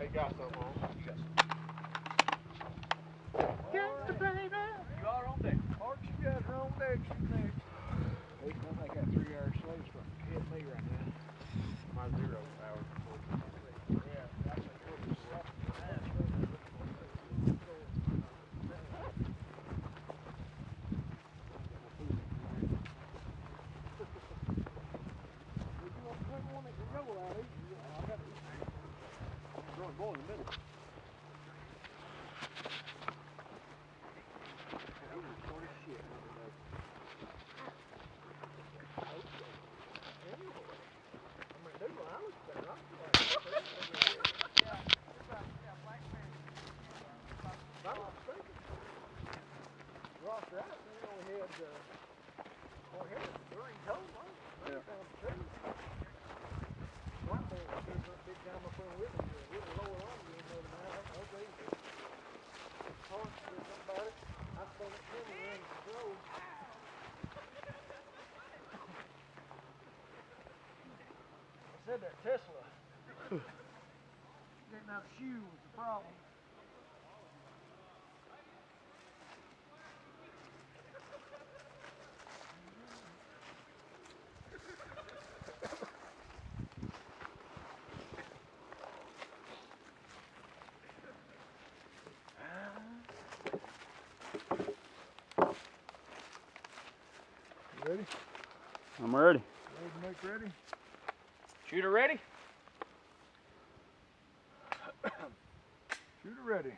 They got something on. You got something. Gangsta baby. You are on deck. Parks, you guys are on deck. You next. I think I got 3 hours sleep so hit me right now. My 0 hours. Yeah, that's a good stuff. Go in the middle. I said that Tesla getting out of shoe was the problem. You ready? I'm ready. Ready to make ready? Shooter ready? Shooter ready.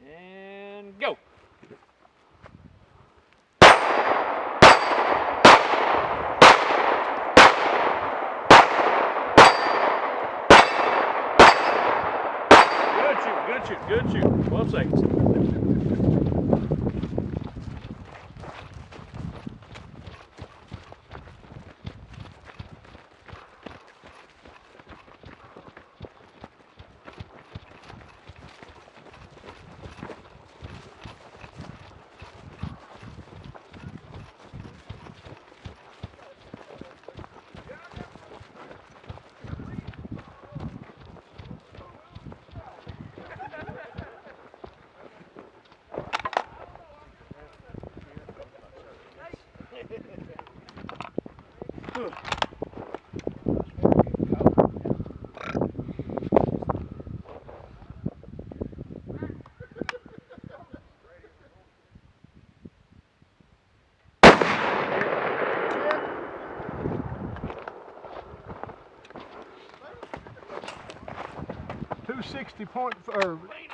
And go. Good shoot, good shoot. 12 seconds.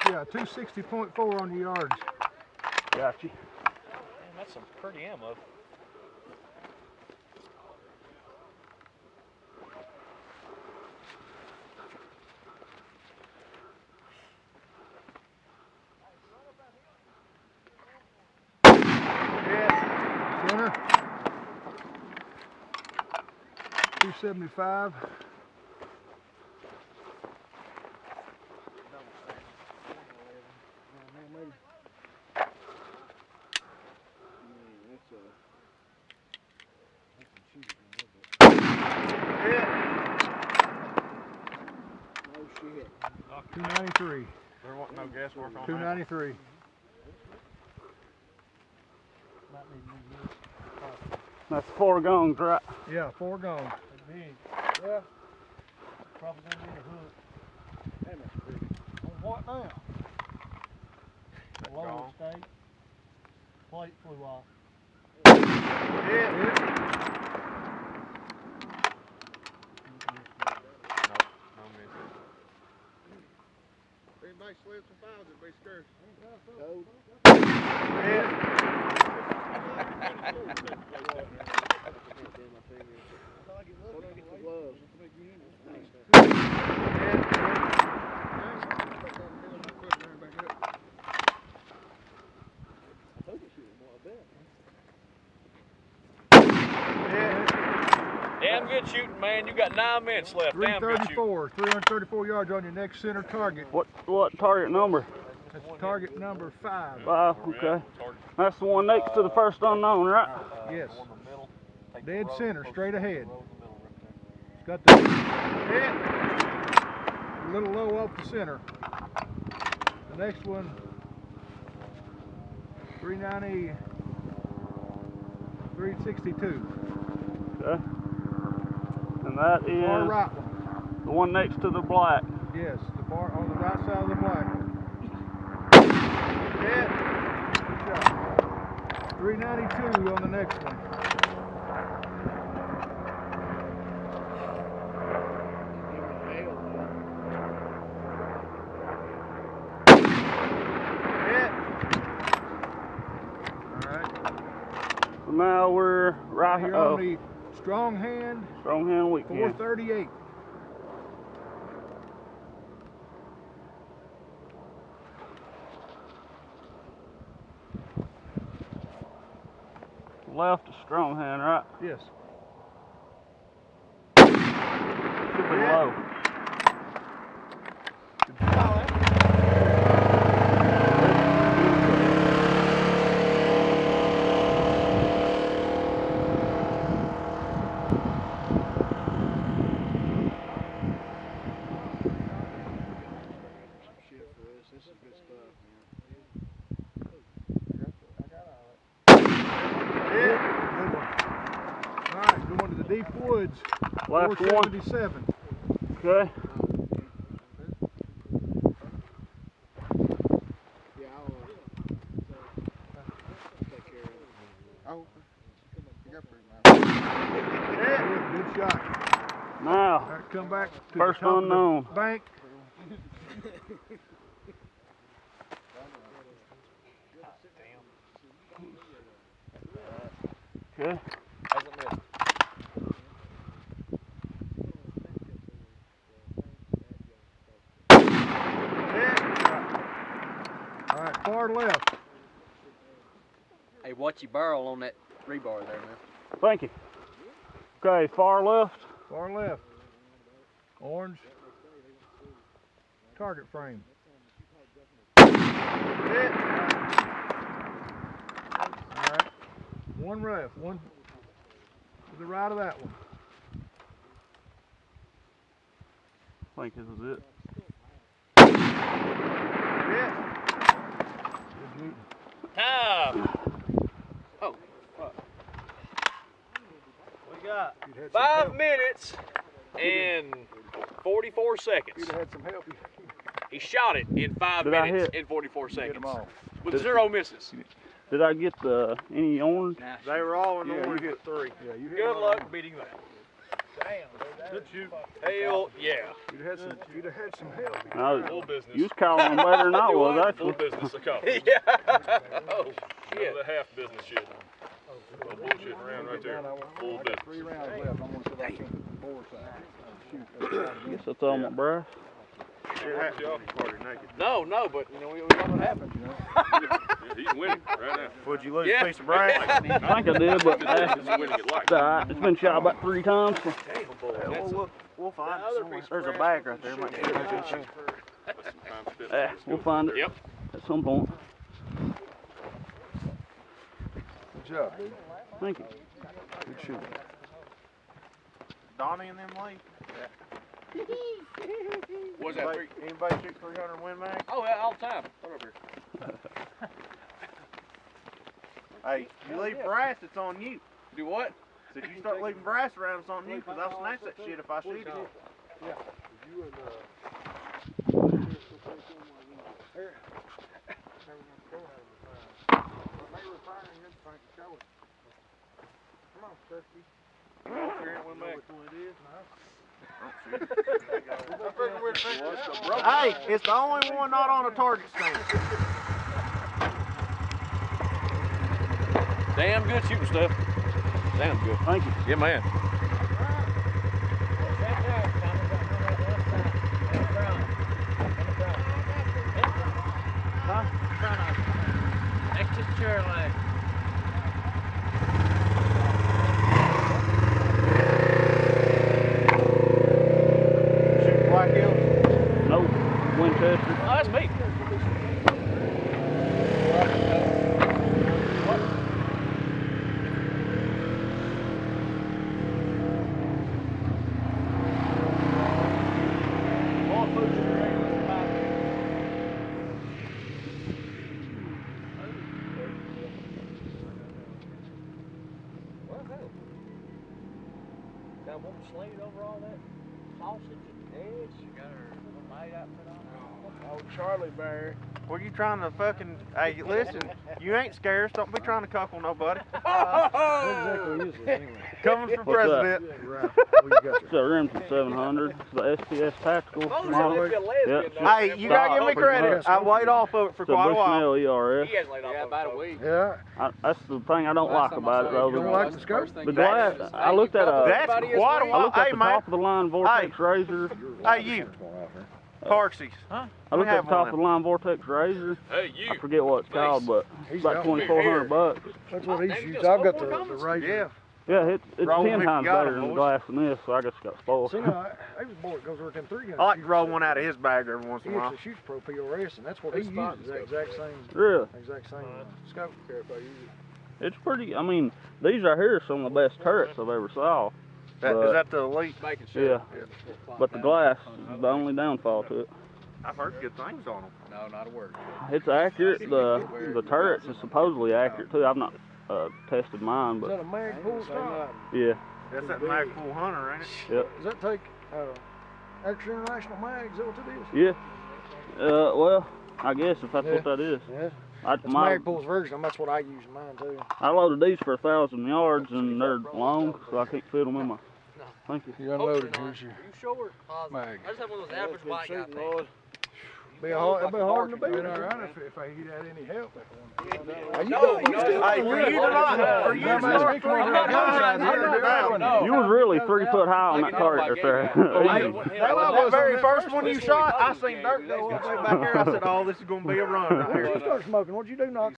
Yeah, 260.4 on the yards. Got you. Man, that's some pretty ammo. Center. 275. No shit. 293. There wasn't no gas work on 293. That's 4 guns, right? Yeah, 4 gone. Big. Yeah. Probably gonna need a hook. Damn, that's big. On what now? Lower Gone. state. Plate flew off. Yeah. No misses. If anybody slips and falls, it'd be scared. Code. Yeah. Damn good shooting, man. You got 9 minutes left. Damn good shooting. 334 yards on your next center target. What target number? That's target number 5. 5, okay. That's the one next to the first unknown, right? Yes. Dead center, straight ahead. It's got the hit. A little low center. The next one, 390, 362. Okay. And that is Far right one. the one next to the black. Yes, the far on the right side of the black one. Hit. Good shot. 392 on the next one. So now we're right here on the strong hand. Strong hand, weak hand. 438. Left is strong hand, right? Yes. Should be low. This is good stuff, All right, going to the deep woods. Last 477. Okay. Yeah, I'll take care of it. Oh, you got pretty nice. Good shot. Now, All right, come back to first the top unknown. of the bank. Okay. All right, far left. Hey, watch your barrel on that rebar there, man. Thank you. Okay, far left. Far left. Orange. Target frame. Hit. All right. One left. One to the right of that one. I think this is it. Hit. Good shooting. Time! Oh, fuck. What you got? 5 minutes and 44 seconds. You'd have had some help. He shot it in 5 Did I minutes hit? and 44 Get them seconds. all. With 0 misses. Did I get any orange? They were all in Yeah, orange you with 3. Yeah, you hit Good them all. luck beating that. Good shoot. Hell yeah. You'd have had some help. Full business. You was calling them better than I was, actually. business accomplishment. Yeah. Oh, None shit. of the half business shit. No bullshitting around right there. Full I got business. 3 rounds left. I'm going to see if I can get the bore side. Shoot. Guess that's all my brass. No, but you know we know what happens, you know. Yeah, he's winning right now. Would you lose Yeah. a piece of brass? I think I did, but He's winning it like. it's been shot about 3 times. So. We'll find it somewhere. There's a bag right there. Might be That's some time spent. We'll find it Yep. at some point. Good job, dude. Thank you. Good shooting. Donnie and them late. What's that? Anybody shoot 300 Win Mag? Oh, yeah, all the time. Come over here. Hey, you leave brass, it's on you. Do what? So if you start leaving brass around, it's on you, because I'll snatch that shit if I shoot it. Hey, it's the only one not on a target stand. Damn good shooting stuff. Damn good. Thank you. Yeah, man. Next to the chair leg. Shoot Black Hills. Nope. Winchester. Oh, that's me. slayed over all that sausage and eggs. You got her little maid outfit on. Oh, Charlie Bear. What are you trying to fucking? Hey, listen, you ain't scarce. Don't be trying to cuckle nobody. Exactly is it anyway. Coming for What's president. Right. What you got there? It's a Remington 700. It's the SPS tactical model. Lesbian, Yeah, Hey, you gotta give me credit. I laid off of it for It's a quite a while. Bushnell ERS. He has laid off about a week. Yeah. That's the thing I don't like about it though. You don't like the scope? The glass. I looked at That's quite a I while. looked at Hey, the man. top of the line Vortex Razor. Hey, you. Parksies. Huh? I looked have at the top one. of the line Vortex Razor. Hey, you. I forget what it's called, but it's He's about got $2,400. That's what he shoots. I've got the razor. Yeah. Yeah, it's Roll 10 them if times you got better them, than boys. glass than this, so I just got spoiled. See, now, I was a boy that goes working 3 guns. I like to roll one out of his bag every once He in a while. actually shoots pro PRS, and that's what he uses. The exact same Really? scope. It's pretty, I mean, these right here are some of the best turrets I've ever saw. Is that the elite? Making Yeah. But the glass is the only downfall to it. I've heard good things on them. No, not a word. It's accurate. The turrets is supposedly accurate too. I've not tested mine, Is but that a mag pull stop? yeah. That's that Mag Full Hunter, ain't it? Yep. Does that take extra international mags? Is that what it is? Yeah. Well, I guess if that's what that is. Yeah. That's It's my, mag pull's version, and that's what I use in mine too. I loaded these for 1,000 yards and they're long, so I can't fit them in my. Thank you. You unloaded, here's your You sure? mag. I just have one of those average white guy things. It'd be hard to beat. Alright, if I had any help. Hey, for you to not, for you to start throwing that gun out, You was really 3 foot high on that target right there. that very first one you shot, I seen dirt go up way back here. I said, oh, this is going to be a run right here. You start smoking, what'd you do, knock?